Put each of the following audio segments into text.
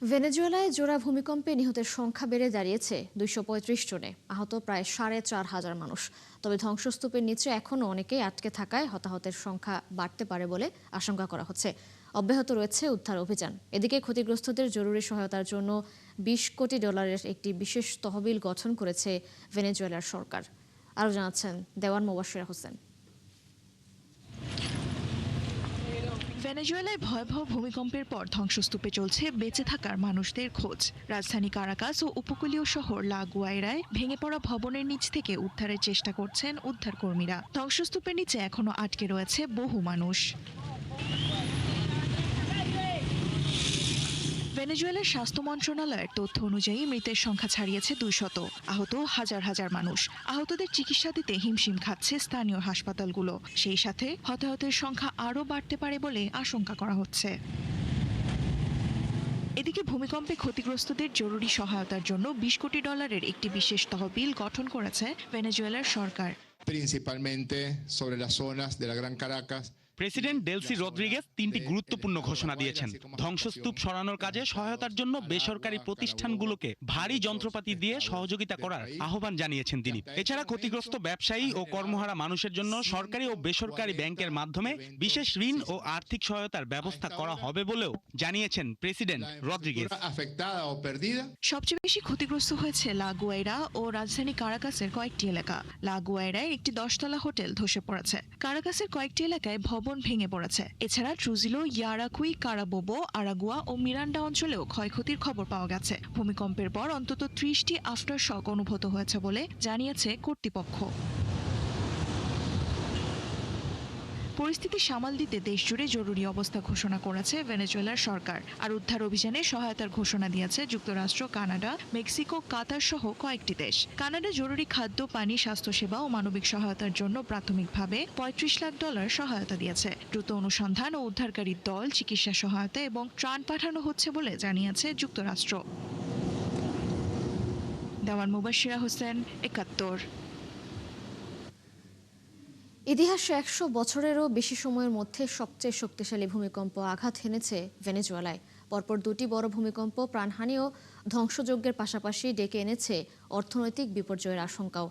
ভেনেজুয়েলায় জোড়া ভূমিকম্পে নিহতের সংখ্যা বেড়ে দাঁড়িয়েছে 235 জনে, আহত প্রায় 4,500 মানুষ। তবে ধ্বংসস্তূপের নিচে এখনও অনেকেই আটকে থাকায় হতাহতের সংখ্যা বাড়তে পারে বলে আশঙ্কা করা হচ্ছে। অব্যাহত রয়েছে উদ্ধার অভিযান। এদিকে ক্ষতিগ্রস্তদের জরুরি সহায়তার জন্য $20 কোটি একটি বিশেষ তহবিল গঠন করেছে ভেনেজুয়েলার সরকার। আরও জানাচ্ছেন দেওয়ান মোবাশ্বের হোসেন। ভেনেজুয়েলায় ভয়াবহ ভূমিকম্পের পর ধ্বংসস্তূপে চলছে বেঁচে থাকার মানুষদের খোঁজ। রাজধানী কারাকাস ও উপকূলীয় শহর লা গুয়াইরায় ভেঙে পড়া ভবনের নিচ থেকে উদ্ধারের চেষ্টা করছেন উদ্ধারকর্মীরা। ধ্বংসস্তূপের নিচে এখনো আটকে রয়েছে বহু মানুষ। ভেনেজুয়েলার স্বাস্থ্য মন্ত্রণালয়ের তথ্য অনুযায়ী মৃতের সংখ্যা ছাড়িয়েছে 200, আহত হাজার হাজার মানুষ। আহতদের চিকিৎসা দিতে হিমশিম খাচ্ছে স্থানীয় হাসপাতালগুলো। সেই সাথে হতাহতের সংখ্যা আরও বাড়তে পারে বলে আশঙ্কা করা হচ্ছে। এদিকে ভূমিকম্পে ক্ষতিগ্রস্তদের জরুরি সহায়তার জন্য $20 কোটি একটি বিশেষ তহবিল গঠন করেছে ভেনেজুয়েলার সরকার। Principalmente sobre las zonas de la Gran Caracas. President Delcy Rodriguez 3টি গুরুত্বপূর্ণ ঘোষণা দিয়েছেন। ধ্বংসস্তূপ সরানোর কাজে সহায়তার জন্য বেসরকারি প্রতিষ্ঠানগুলোকে ভারী যন্ত্রপাতি দিয়ে সহযোগিতা করার আহ্বান জানিয়েছেন তিনি। এছাড়া ক্ষতিগ্রস্ত ব্যবসায়ী ও কর্মহারা মানুষের জন্য সরকারি ও বেসরকারি ব্যাংকের মাধ্যমে বিশেষ ঋণ ও আর্থিক সহায়তার ব্যবস্থা করা হবে বলেও জানিয়েছেন প্রেসিডেন্ট রদ্রিগেজ। সবচেয়ে বেশি ক্ষতিগ্রস্ত হয়েছে লা গুয়াইরা ও রাজধানী কারাকাসের কয়েকটি এলাকা। লা গুয়াইরায় একটি 10তলা হোটেল ধসে পড়েছে। কারাকাসের কয়েকটি এলাকায় ভবন ভেঙে পড়েছে। এছাড়া ট্রুজিলো, ইয়ারাকুই, কারাবোবো, আরাগুয়া ও মিরান্ডা অঞ্চলেও ক্ষয়ক্ষতির খবর পাওয়া গেছে। ভূমিকম্পের পর অন্তত 30টি আফটার শক অনুভূত হয়েছে বলে জানিয়েছে কর্তৃপক্ষ। পরিস্থিতি সামাল দিতে দেশজুড়ে জরুরি অবস্থা ঘোষণা করেছে ভেনেজুয়েলার সরকার। আর উদ্ধার অভিযানে সহায়তার ঘোষণা দিয়েছে যুক্তরাষ্ট্র, কানাডা, মেক্সিকো, কাতার সহ কয়েকটি দেশ। কানাডা জরুরি খাদ্য, পানি, স্বাস্থ্যসেবা ও মানবিক সহায়তার জন্য প্রাথমিকভাবে $35 লাখ সহায়তা দিয়েছে। দ্রুত অনুসন্ধান ও উদ্ধারকারী দল, চিকিৎসা সহায়তা এবং ত্রাণ পাঠানো হচ্ছে বলে জানিয়েছে যুক্তরাষ্ট্র। দেওয়ান মোবাশ্বের হোসেন, 71। ইতিহাসে 100 বছরেরও বেশি সময়ের মধ্যে সবচেয়ে শক্তিশালী ভূমিকম্প আঘাত হেনেছে ভেনেজুয়েলায়। পরপর 2টি বড় ভূমিকম্প প্রাণহানি ও ধ্বংসযজ্ঞের পাশাপাশি ডেকে এনেছে অর্থনৈতিক বিপর্যয়ের আশঙ্কাও।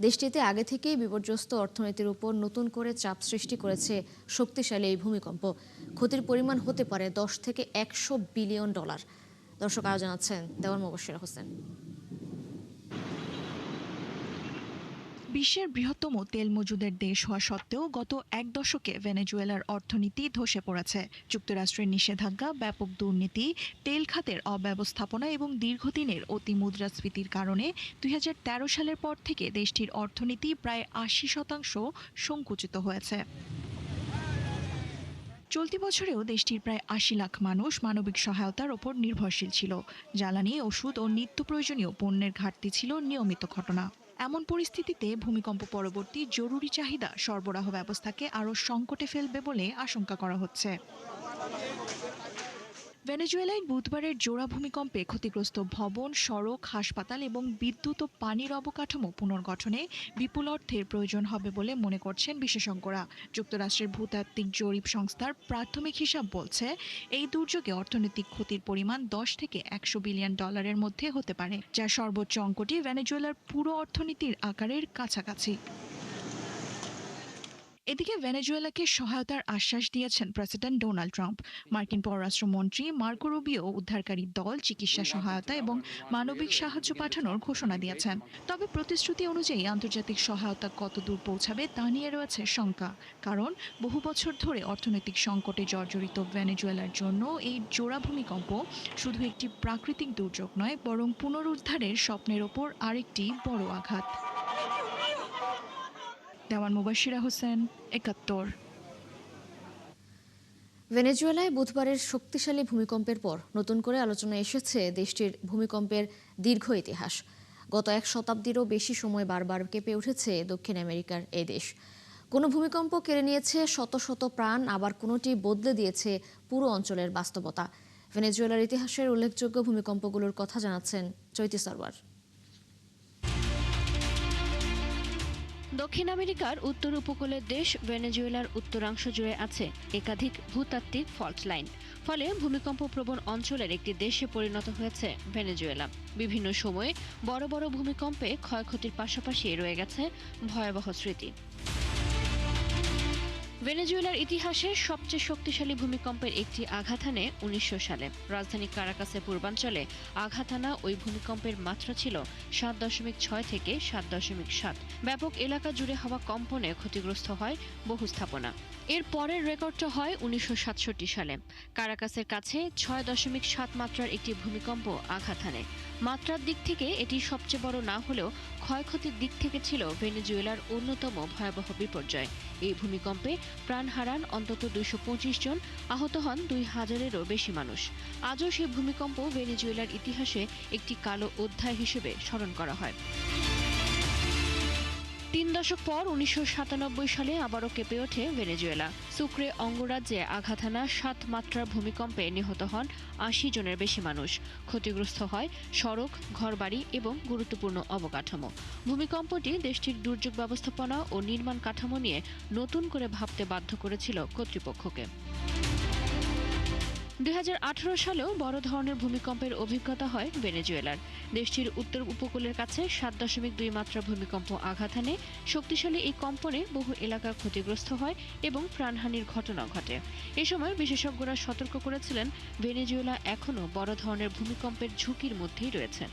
দেশটিতে আগে থেকেই বিপর্যস্ত অর্থনীতির উপর নতুন করে চাপ সৃষ্টি করেছে শক্তিশালী এই ভূমিকম্প। ক্ষতির পরিমাণ হতে পারে $10 থেকে $100 বিলিয়ন। দর্শক আরও জানাচ্ছেন দেওয়ান মোবাশ্বের হোসেন। বিশ্বের বৃহত্তম তেল মজুদের দেশ হওয়া সত্ত্বেও গত এক দশকে ভেনেজুয়েলার অর্থনীতি ধসে পড়েছে। যুক্তরাষ্ট্রের নিষেধাজ্ঞা, ব্যাপক দুর্নীতি, তেল খাতের অব্যবস্থাপনা এবং দীর্ঘদিনের অতিমুদ্রাস্ফীতির কারণে 2013 সালের পর থেকে দেশটির অর্থনীতি প্রায় 80% সংকুচিত হয়েছে। চলতি বছরেও দেশটির প্রায় 80 লাখ মানুষ মানবিক সহায়তার ওপর নির্ভরশীল ছিল। জ্বালানি, ওষুধ ও নিত্য প্রয়োজনীয় পণ্যের ঘাটতি ছিল নিয়মিত ঘটনা। এমন পরিস্থিতিতে ভূমিকম্প পরবর্তী জরুরি চাহিদা সরবরাহ ব্যবস্থাকে আরও সংকটে ফেলবে বলে আশঙ্কা করা হচ্ছে। ভেনেজুয়েলায় বুধবারের জোড়া ভূমিকম্পে ক্ষতিগ্রস্ত ভবন, সড়ক, হাসপাতাল এবং বিদ্যুৎ ও পানির অবকাঠামো পুনর্গঠনে বিপুল অর্থের প্রয়োজন হবে বলে মনে করছেন বিশেষজ্ঞরা। যুক্তরাষ্ট্রের ভূতাত্ত্বিক জরিপ সংস্থার প্রাথমিক হিসাব বলছে, এই দুর্যোগে অর্থনৈতিক ক্ষতির পরিমাণ $10 থেকে $100 বিলিয়ন মধ্যে হতে পারে, যা সর্বোচ্চ অঙ্কটি ভেনেজুয়েলার পুরো অর্থনীতির আকারের কাছাকাছি। এদিকে ভেনেজুয়েলাকে সহায়তার আশ্বাস দিয়েছেন প্রেসিডেন্ট ডোনাল্ড ট্রাম্প। মার্কিন পররাষ্ট্রমন্ত্রী মার্কো রুবিও উদ্ধারকারী দল, চিকিৎসা সহায়তা এবং মানবিক সাহায্য পাঠানোর ঘোষণা দিয়েছেন। তবে প্রতিশ্রুতি অনুযায়ী আন্তর্জাতিক সহায়তা কতদূর পৌঁছাবে তা নিয়ে রয়েছে শঙ্কা। কারণ বহু বছর ধরে অর্থনৈতিক সংকটে জর্জরিত ভেনেজুয়েলার জন্য এই জোড়া ভূমিকম্প শুধু একটি প্রাকৃতিক দুর্যোগ নয়, বরং পুনরুদ্ধারের স্বপ্নের ওপর আরেকটি বড় আঘাত। দেওয়ান মোবাশ্বের হোসেন, 71। ভেনেজুয়েলায় বুধবারের শক্তিশালী ভূমিকম্পের পর নতুন করে আলোচনায় এসেছে দেশটির ভূমিকম্পের দীর্ঘ ইতিহাস। গত 1 শতাব্দীরও বেশি সময় বারবার কেঁপে উঠেছে দক্ষিণ আমেরিকার এই দেশ। কোনো ভূমিকম্প কেড়ে নিয়েছে শত শত প্রাণ, আবার কোনোটি বদলে দিয়েছে পুরো অঞ্চলের বাস্তবতা। ভেনেজুয়েলার ইতিহাসের উল্লেখযোগ্য ভূমিকম্পগুলোর কথা জানাচ্ছেন চৈতি সরওয়ার। দক্ষিণ আমেরিকার উত্তর উপকূলের দেশ ভেনেজুয়েলার উত্তরাংশ জুড়ে আছে একাধিক ভূতাত্ত্বিক ফল্ট লাইন। ফলে ভূমিকম্প প্রবণ অঞ্চলের একটি দেশে পরিণত হয়েছে ভেনেজুয়েলা। বিভিন্ন সময়ে বড় বড় ভূমিকম্পে ক্ষয়ক্ষতির পাশাপাশি রয়ে গেছে ভয়াবহ স্মৃতি। ভেনেজুয়েলার ইতিহাসে সবচেয়ে শক্তিশালী ভূমিকম্পের একটি আঘাত হানে ১৯০০ সালে। রাজধানী কারাকাসের পূর্বাঞ্চলে আঘাত হানা ওই ভূমিকম্পের মাত্রা ছিল ৭.৬ থেকে ৭.৭। ব্যাপক এলাকা জুড়ে হওয়া কম্পনে ক্ষতিগ্রস্ত হয় বহু স্থাপনা। এর পরের রেকর্ডটা হয় ১৯৬৭ সালে। কারাকাসের কাছে ৬.৭ মাত্রার একটি ভূমিকম্প আঘাত হানে। মাত্রার দিক থেকে এটি সবচেয়ে বড় না হলেও ক্ষয়ক্ষতির দিক থেকে ছিল ভেনেজুয়েলার অন্যতম ভয়াবহ বিপর্যয়। এই ভূমিকম্পে প্রাণ হারান অন্তত ২২৫ জন, আহত হন ২,০০০-এরও বেশি মানুষ। আজও সেই ভূমিকম্প ভেনেজুয়েলার ইতিহাসে একটি কালো অধ্যায় হিসেবে স্মরণ করা হয়। ৩ দশক পর ১৯৯৭ সালে আবারও কেঁপে ওঠে ভেনেজুয়েলা। সুক্রে অঙ্গরাজ্যে আঘাত হানা ৭ মাত্রার ভূমিকম্পে নিহত হন ৮০ জনের বেশি মানুষ। ক্ষতিগ্রস্ত হয় সড়ক, ঘরবাড়ি এবং গুরুত্বপূর্ণ অবকাঠামো। ভূমিকম্পটি দেশটির দুর্যোগ ব্যবস্থাপনা ও নির্মাণ কাঠামো নিয়ে নতুন করে ভাবতে বাধ্য করেছিল কর্তৃপক্ষকে। ২০১৮ সালেও বড় ধরনের ভূমিকম্পের অভিজ্ঞতা হয় ভেনেজুয়েলার। দেশটির উত্তর উপকূলের কাছে ৭.২ মাত্রা ভূমিকম্প আঘাত হানে। শক্তিশালী এই কম্পনে বহু এলাকা ক্ষতিগ্রস্ত হয় এবং প্রাণহানির ঘটনা ঘটে। এ সময় বিশেষজ্ঞরা সতর্ক করেছিলেন, ভেনেজুয়েলা এখনও বড় ধরনের ভূমিকম্পের ঝুঁকির মধ্যেই রয়েছে।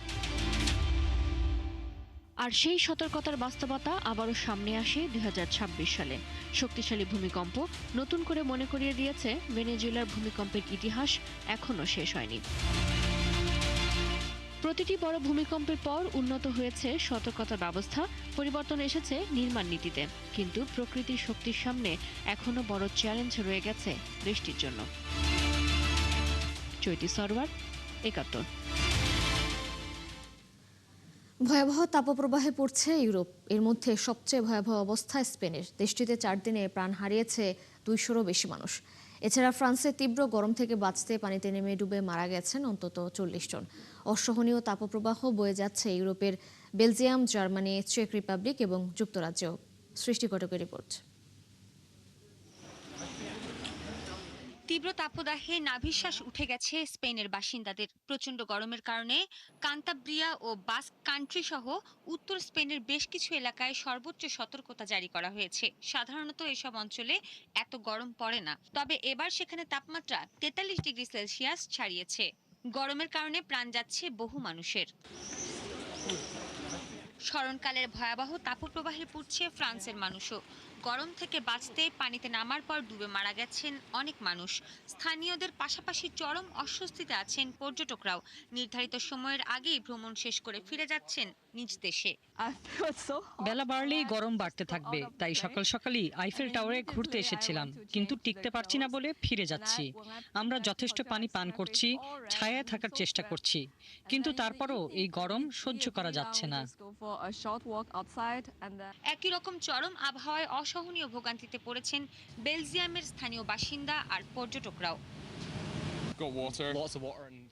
আর সেই সতর্কতার বাস্তবতা আবারও সামনে আসে ২০২৬ সালে। শক্তিশালী ভূমিকম্প নতুন করে মনে করিয়ে দিয়েছে ভেনেজুয়েলার ভূমিকম্পের ইতিহাস এখনও শেষ হয়নি। প্রতিটি বড় ভূমিকম্পের পর উন্নত হয়েছে সতর্কতা ব্যবস্থা, পরিবর্তন এসেছে নির্মাণ নীতিতে। কিন্তু প্রকৃতির শক্তির সামনে এখনও বড় চ্যালেঞ্জ রয়ে গেছে দেশটির জন্য। চৈতি সরওয়ার, ৭১। ভয়াবহ তাপপ্রবাহে পড়ছে ইউরোপ। এর মধ্যে সবচেয়ে ভয়াবহ অবস্থা স্পেনের। দেশটিতে ৪ দিনে প্রাণ হারিয়েছে ২০০-রও বেশি মানুষ। এছাড়া ফ্রান্সে তীব্র গরম থেকে বাঁচতে পানিতে নেমে ডুবে মারা গেছেন অন্তত ৪০ জন। অসহনীয় তাপপ্রবাহ বয়ে যাচ্ছে ইউরোপের বেলজিয়াম, জার্মানি, চেক রিপাবলিক এবং যুক্তরাজ্যেও। সৃষ্টি ঘটকের রিপোর্ট। তীব্র তাপদাহে নাভিশ্বাস উঠে গেছে স্পেনের বাসিন্দাদের। প্রচণ্ড গরমের কারণে কান্তাব্রিয়া ও বাস্ক কান্ট্রি সহ উত্তর স্পেনের বেশ কিছু এলাকায় সর্বোচ্চ সতর্কতা জারি করা হয়েছে। সাধারণত এসব অঞ্চলে এত গরম পড়ে না, তবে এবার সেখানে তাপমাত্রা ৪৩ ডিগ্রি সেলসিয়াস ছাড়িয়েছে। গরমের কারণে প্রাণ যাচ্ছে বহু মানুষের। স্মরণকালের ভয়াবহ তাপপ্রবাহে পড়ছে ফ্রান্সের মানুষও। গরম থেকে বাঁচতে পানিতে নামার পর ডুবে মারা গেছেন অনেক মানুষ। স্থানীয়দের পাশাপাশি চরম অস্বস্তিতে আছেন পর্যটকরাও। নির্ধারিত সময়ের আগেই ভ্রমণ শেষ করে ফিরে যাচ্ছেন নিজ দেশে। বেলা বাড়লেই গরম বাড়তে থাকবে, তাই সকাল সকালই আইফেল টাওয়ারে ঘুরতে এসেছিলাম, কিন্তু টিকতে পারছি না বলে ফিরে যাচ্ছি। আমরা যথেষ্ট পানি পান করছি, ছায়ায় থাকার চেষ্টা করছি, কিন্তু তারপরও এই গরম সহ্য করা যাচ্ছে না। একই রকম চরম আবহাওয়ায় অসহনীয় ভোগান্তিতে পড়েছেন বেলজিয়ামের স্থানীয় বাসিন্দা আর পর্যটকরাও।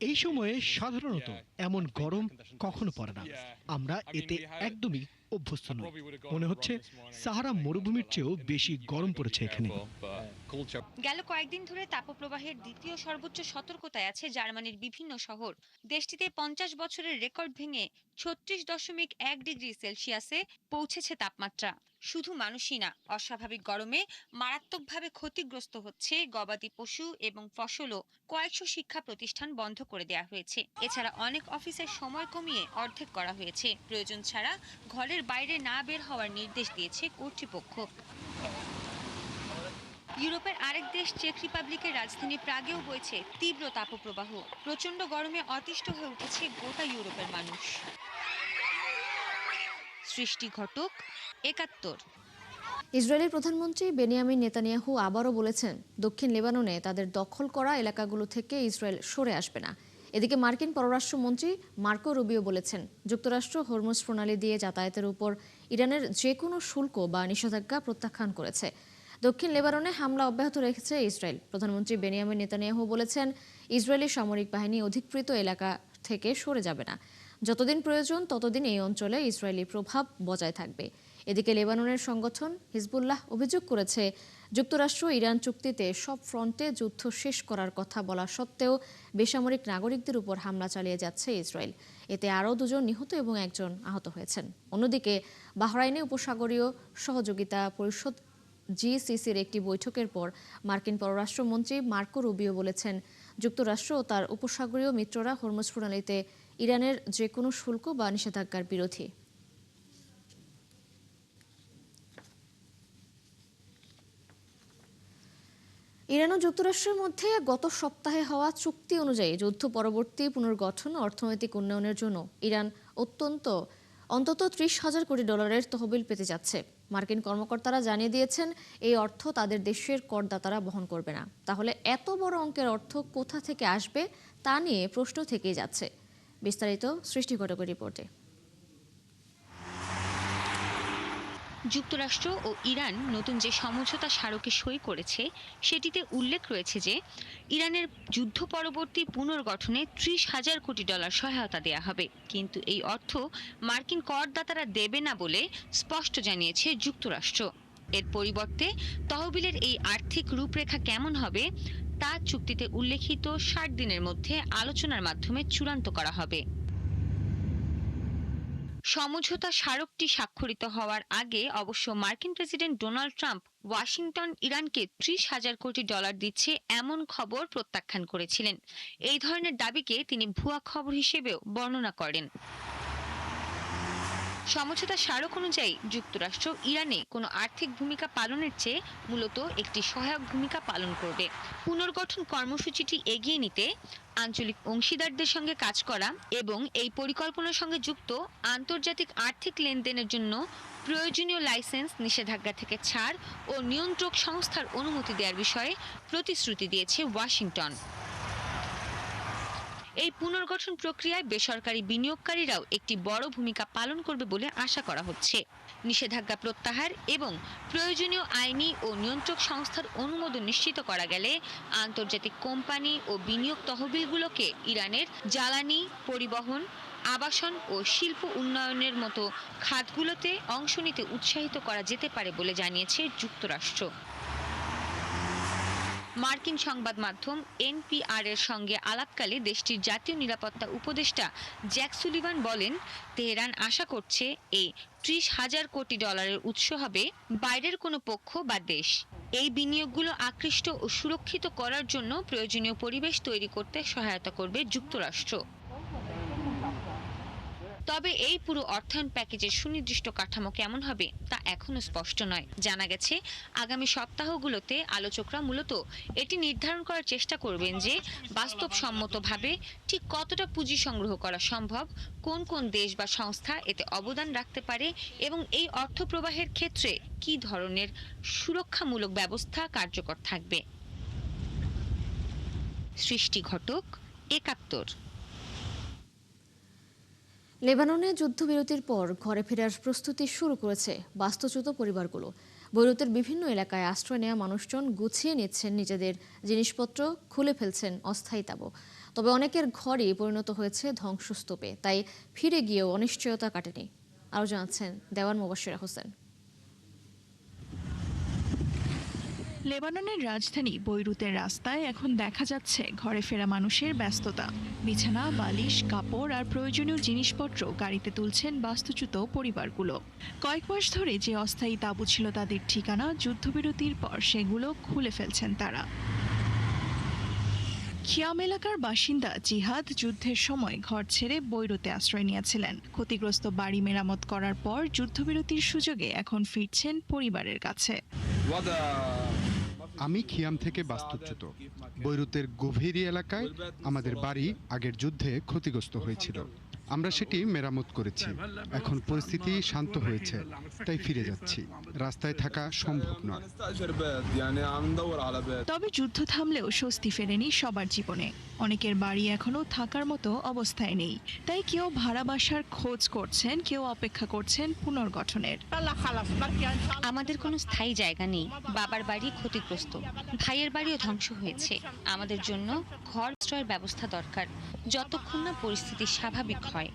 এই সময়ে সাধারণত এমন গরম কখনো পড়ে না। আমরা এতে একদমই অভ্যস্ত নই। মনে হচ্ছে সাহারা মরুভূমির চেয়েও বেশি গরম পড়েছে এখানে। গেল কয়েকদিন ধরে তাপপ্রবাহের দ্বিতীয় সর্বোচ্চ সতর্কতায় আছে জার্মানির বিভিন্ন শহর। দেশটিতে ৫০ বছরের রেকর্ড ভেঙে ৩৬.১ ডিগ্রি সেলসিয়াসে পৌঁছেছে তাপমাত্রা। শুধু মানুষই না, অস্বাভাবিক গরমে মারাত্মকভাবে ক্ষতিগ্রস্ত হচ্ছে গবাদি পশু এবং ফসলও। কয়েকশো শিক্ষা প্রতিষ্ঠান বন্ধ করে দেওয়া হয়েছে। এছাড়া অনেক অফিসের সময় কমিয়ে অর্ধেক করা হয়েছে। প্রয়োজন ছাড়া ঘরের বাইরে না বের হওয়ার নির্দেশ দিয়েছে কর্তৃপক্ষ। ইউরোপের আরেক দেশ চেক রিপাবলিকের রাজধানী প্রাগেও বইছে তীব্র তাপপ্রবাহ। প্রচণ্ড গরমে অতিষ্ঠ হয়ে উঠেছে গোটা ইউরোপের মানুষ। সৃষ্টি ঘটক, ৭১। ইসরায়েলের প্রধানমন্ত্রী বেনিয়ামিন নেতানিয়াহু আবারও বলেছেন, দক্ষিণ লেবাননে তাদের দখল করা এলাকাগুলো থেকে ইসরায়েল সরে আসবে না। এদিকে মার্কিন পররাষ্ট্রমন্ত্রী মার্কো রুবিও বলেছেন, যুক্তরাষ্ট্র হরমুজ প্রণালী দিয়ে যাতায়াতের উপর ইরানের যে কোনো শুল্ক বা নিষেধাজ্ঞা প্রত্যাখ্যান করেছে। দক্ষিণ লেবাননে হামলা অব্যাহত রেখেছে ইসরায়েল। প্রধানমন্ত্রী বেনিয়ামিন নেতানিয়াহু বলেছেন, ইসরায়েলি সামরিক বাহিনী অধিকৃত এলাকা থেকে সরে যাবে না। যতদিন প্রয়োজন ততদিন এই অঞ্চলে ইসরায়েলি প্রভাব বজায় থাকবে। এদিকে লেবাননের সংগঠন হিজবুল্লাহ অভিযোগ করেছে, যুক্তরাষ্ট্র ইরান চুক্তিতে সব ফ্রন্টে যুদ্ধ শেষ করার কথা বলা সত্ত্বেও বেসামরিক নাগরিকদের উপর হামলা চালিয়ে যাচ্ছে ইসরায়েল। এতে আরও 2 জন নিহত এবং 1 জন আহত হয়েছেন। অন্যদিকে বাহরাইনে উপসাগরীয় সহযোগিতা পরিষদ জিসিসির একটি বৈঠকের পর মার্কিন পররাষ্ট্রমন্ত্রী মার্কো রুবিও বলেছেন, যুক্তরাষ্ট্র ও তার উপসাগরীয় মিত্ররা হরমুজ প্রণালীতে ইরানের যে কোনো শুল্ক বা নিষেধাজ্ঞার বিরোধী। ইরান ও যুক্তরাষ্ট্রের মধ্যে গত সপ্তাহে হওয়া চুক্তি অনুযায়ী যুদ্ধ পরবর্তী পুনর্গঠন ও অর্থনৈতিক উন্নয়নের জন্য ইরান অন্তত $30,000 কোটি তহবিল পেতে যাচ্ছে। মার্কিন কর্মকর্তারা জানিয়ে দিয়েছেন, এই অর্থ তাদের দেশের করদাতারা বহন করবে না। তাহলে এত বড় অঙ্কের অর্থ কোথা থেকে আসবে তা নিয়ে প্রশ্ন থেকেই যাচ্ছে। বিস্তারিত সৃষ্টি ঘটকের রিপোর্টে। যুক্তরাষ্ট্র ও ইরান নতুন যে সমঝোতা স্মারকে সই করেছে সেটিতে উল্লেখ রয়েছে যে ইরানের যুদ্ধ পরবর্তী পুনর্গঠনে $30,000 কোটি সহায়তা দেয়া হবে, কিন্তু এই অর্থ মার্কিন করদাতারা দেবে না বলে স্পষ্ট জানিয়েছে যুক্তরাষ্ট্র। এর পরিবর্তে তহবিলের এই আর্থিক রূপরেখা কেমন হবে তা চুক্তিতে উল্লেখিত 60 দিনের মধ্যে আলোচনার মাধ্যমে চূড়ান্ত করা হবে। সমঝোতা স্মারকটি স্বাক্ষরিত হওয়ার আগে অবশ্য মার্কিন প্রেসিডেন্ট ডোনাল্ড ট্রাম্প ওয়াশিংটন ইরানকে $30,000 কোটি দিচ্ছে এমন খবর প্রত্যাখ্যান করেছিলেন। এই ধরনের দাবিকে তিনি ভুয়া খবর হিসেবেও বর্ণনা করেন। সমঝোতা স্মারক অনুযায়ী যুক্তরাষ্ট্র ইরানে কোনো আর্থিক ভূমিকা পালনের চেয়ে মূলত একটি সহায়ক ভূমিকা পালন করবে। পুনর্গঠন কর্মসূচিটি এগিয়ে নিতে আঞ্চলিক অংশীদারদের সঙ্গে কাজ করা এবং এই পরিকল্পনার সঙ্গে যুক্ত আন্তর্জাতিক আর্থিক লেনদেনের জন্য প্রয়োজনীয় লাইসেন্স, নিষেধাজ্ঞা থেকে ছাড় ও নিয়ন্ত্রক সংস্থার অনুমতি দেওয়ার বিষয়ে প্রতিশ্রুতি দিয়েছে ওয়াশিংটন। এই পুনর্গঠন প্রক্রিয়ায় বেসরকারি বিনিয়োগকারীরাও একটি বড় ভূমিকা পালন করবে বলে আশা করা হচ্ছে। নিষেধাজ্ঞা প্রত্যাহার এবং প্রয়োজনীয় আইনি ও নিয়ন্ত্রক সংস্থার অনুমোদন নিশ্চিত করা গেলে আন্তর্জাতিক কোম্পানি ও বিনিয়োগ তহবিলগুলোকে ইরানের জ্বালানি, পরিবহন, আবাসন ও শিল্প উন্নয়নের মতো খাতগুলোতে অংশ নিতে উৎসাহিত করা যেতে পারে বলে জানিয়েছে যুক্তরাষ্ট্র। মার্কিন সংবাদ মাধ্যম এনপিআর এর সঙ্গে আলাপকালে দেশটির জাতীয় নিরাপত্তা উপদেষ্টা জ্যাক সুলিভান বলেন, তেহরান আশা করছে এই $30,000 কোটি উৎস হবে বাইরের কোনো পক্ষ বা দেশ। এই বিনিয়োগগুলো আকৃষ্ট ও সুরক্ষিত করার জন্য প্রয়োজনীয় পরিবেশ তৈরি করতে সহায়তা করবে যুক্তরাষ্ট্র। তবে এই পুরো অর্থায়ন প্যাকেজের সুনির্দিষ্ট কাঠামো কেমন হবে তা এখনো স্পষ্ট নয়। জানা গেছে, আগামী সপ্তাহগুলোতে আলোচকরা মূলত এটি নির্ধারণ করার চেষ্টা করবেন যে বাস্তবসম্মতভাবে ঠিক কতটা পুঁজি সংগ্রহ করা সম্ভব, কোন কোন দেশ বা সংস্থা এতে অবদান রাখতে পারে এবং এই অর্থ প্রবাহের ক্ষেত্রে কী ধরনের সুরক্ষামূলক ব্যবস্থা কার্যকর থাকবে। সৃষ্টি ঘটক, ৭১। লেবাননে যুদ্ধবিরতির পর ঘরে ফেরার প্রস্তুতি শুরু করেছে বাস্তুচ্যুত পরিবারগুলো। বৈরুতের বিভিন্ন এলাকায় আশ্রয় নেওয়া মানুষজন গুছিয়ে নিচ্ছেন নিজেদের জিনিসপত্র, খুলে ফেলছেন অস্থায়ী তাঁবু। তবে অনেকের ঘরই পরিণত হয়েছে ধ্বংসস্তূপে, তাই ফিরে গিয়েও অনিশ্চয়তা কাটেনি। আরও জানাচ্ছেন দেওয়ান মুবাশশিরা হোসেন। লেবাননের রাজধানী বৈরুতের রাস্তায় এখন দেখা যাচ্ছে ঘরে ফেরা মানুষের ব্যস্ততা। বিছানা, বালিশ, কাপড় আর প্রয়োজনীয় জিনিসপত্র গাড়িতে তুলছেন বাস্তুচ্যুত পরিবারগুলো। কয়েক মাস ধরে যে অস্থায়ী তাঁবু ছিল তাদের ঠিকানা, যুদ্ধবিরতির পর সেগুলো খুলে ফেলছেন তারা। খিয়াম এলাকার বাসিন্দা জিহাদ যুদ্ধের সময় ঘর ছেড়ে বৈরুতে আশ্রয় নিয়েছিলেন। ক্ষতিগ্রস্ত বাড়ি মেরামত করার পর যুদ্ধবিরতির সুযোগে এখন ফিরছেন পরিবারের কাছে। আমি খিয়াম থেকে বাস্তুচ্যুত। বৈরুতের গভীরি এলাকায় আমাদের বাড়ি আগের যুদ্ধে ক্ষতিগ্রস্ত হয়েছিল। আমরা সেটি মেরামত করেছি। এখন পরিস্থিতি শান্ত হয়েছে, তাই ফিরে যাচ্ছি। রাস্তায় থাকা সম্ভব নয়। তবে যুদ্ধ থামলেও স্বস্তি ফেরেনি সবার জীবনে। অনেকের বাড়ি এখনো থাকার মতো অবস্থায় নেই, তাই কেউ ভাড়া বাসার খোঁজ করছেন, কেউ অপেক্ষা করছেন পুনর্গঠনের। আমাদের কোনো স্থায়ী জায়গা নেই। বাবার বাড়ি ক্ষতিগ্রস্ত, ভাইয়ের বাড়িও ধ্বংস হয়েছে। আমাদের জন্য ঘর আশ্রয়ের ব্যবস্থা দরকার, যতক্ষণ না পরিস্থিতি স্বাভাবিক হয়।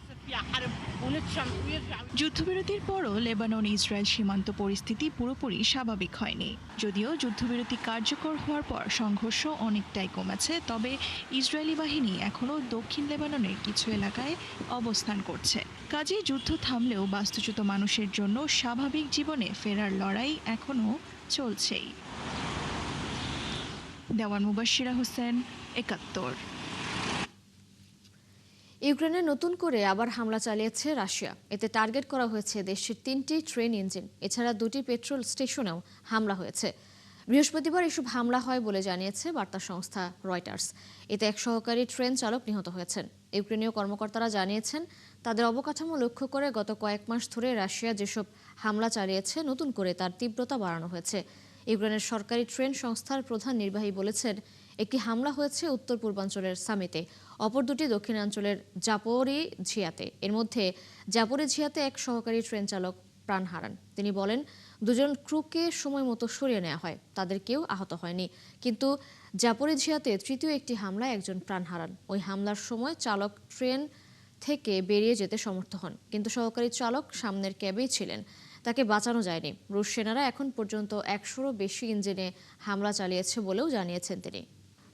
যুদ্ধবিরতির পরও লেবানন ইসরায়েল সীমান্ত পরিস্থিতি পুরোপুরি স্বাভাবিক হয়নি। যদিও যুদ্ধবিরতি কার্যকর হওয়ার পর সংঘর্ষ অনেকটাই কমেছে, তবে ইসরায়েলি বাহিনী এখনও দক্ষিণ লেবাননের কিছু এলাকায় অবস্থান করছে। কাজেই যুদ্ধ থামলেও বাস্তুচ্যুত মানুষের জন্য স্বাভাবিক জীবনে ফেরার লড়াই এখনও চলছেই। দেওয়ান মুবাশশিরা হোসেন, ৭১। ইউক্রেনে নতুন করে আবার হামলা চালিয়েছে রাশিয়া। এতে টার্গেট করা হয়েছে দেশটির 3টি ট্রেন ইঞ্জিন, এছাড়া 2টি পেট্রোল স্টেশনেও হামলা হয়েছে। বৃহস্পতিবার এসব হামলা হয় বলে জানিয়েছে বার্তা সংস্থা রয়টার্স। এতে এক সহকারী ট্রেন চালক নিহত হয়েছেন। ইউক্রেনীয় কর্মকর্তারা জানিয়েছেন, তাদের অবকাঠামো লক্ষ্য করে গত কয়েক মাস ধরে রাশিয়া যেসব হামলা চালিয়েছে, নতুন করে তার তীব্রতা বাড়ানো হয়েছে। ইউক্রেনের সরকারি ট্রেন সংস্থার প্রধান নির্বাহী বলেছেন, একটি হামলা হয়েছে উত্তর পূর্বাঞ্চলের সামিতে, অপর দুটি দক্ষিণাঞ্চলের জাপোরিঝিয়াতে। এর মধ্যে জাপোরিঝিয়াতে এক সহকারী ট্রেন চালক প্রাণ হারান। তিনি বলেন, 2 জন ক্রুকে সময় মতো সরিয়ে নেওয়া হয়, তাদের কেউ আহত হয়নি। কিন্তু জাপোরিঝিয়াতে তৃতীয় একটি হামলায় একজন প্রাণ হারান। ওই হামলার সময় চালক ট্রেন থেকে বেরিয়ে যেতে সমর্থ হন, কিন্তু সহকারী চালক সামনের ক্যাবেই ছিলেন, তাকে বাঁচানো যায়নি। রুশ সেনারা এখন পর্যন্ত 100-ও বেশি ইঞ্জিনে হামলা চালিয়েছে বলেও জানিয়েছেন তিনি।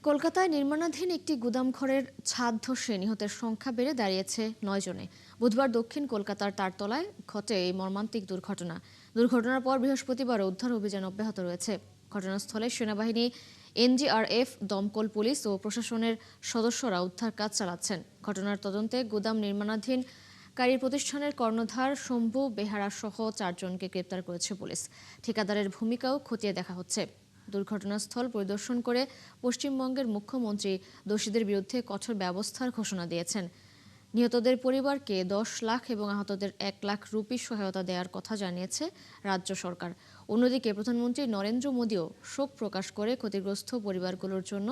কলকাতায় নির্মাণাধীন একটি গুদামঘরের ছাদ ধসে নিহতের সংখ্যা বেড়ে দাঁড়িয়েছে 9 জনে। বুধবার দক্ষিণ কলকাতার তারতলায় ঘটে এই মর্মান্তিক দুর্ঘটনা। দুর্ঘটনার পর বৃহস্পতিবারও উদ্ধার অভিযান অব্যাহত রয়েছে। ঘটনাস্থলে সেনাবাহিনী, এনডিআরএফ, দমকল পুলিশ ও প্রশাসনের সদস্যরা উদ্ধার কাজ চালাচ্ছেন। ঘটনার তদন্তে গুদাম নির্মাণাধীনকারী প্রতিষ্ঠানের কর্ণধার শম্ভু বেহারা সহ 4 জনকে গ্রেপ্তার করেছে পুলিশ। ঠিকাদারের ভূমিকাও খতিয়ে দেখা হচ্ছে। দুর্ঘটনাস্থল পরিদর্শন করে পশ্চিমবঙ্গের মুখ্যমন্ত্রী দোষীদের বিরুদ্ধে কঠোর ব্যবস্থার ঘোষণা দিয়েছেন। নিহতদের পরিবারকে 10 লাখ এবং আহতদের 1 লাখ রুপি সহায়তা দেওয়ার কথা জানিয়েছে রাজ্য সরকার। অন্যদিকে প্রধানমন্ত্রী নরেন্দ্র মোদীও শোক প্রকাশ করে ক্ষতিগ্রস্ত পরিবারগুলোর জন্য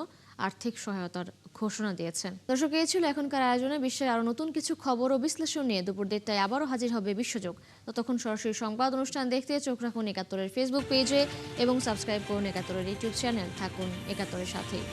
আর্থিক সহায়তার ঘোষণা দিয়েছেন। দর্শক, এই ছিল এখনকার আয়োজনে। বিশ্বের আরও নতুন কিছু খবর ও বিশ্লেষণ নিয়ে দুপুর 1টায় আবারও হাজির হবে বিশ্বযোগ। ততক্ষণ সরাসরি সংবাদ অনুষ্ঠান দেখতে চোখ রাখুন ৭১-এর ফেসবুক পেজে এবং সাবস্ক্রাইব করুন ৭১-এর ইউটিউব চ্যানেল। থাকুন ৭১-এর সাথেই।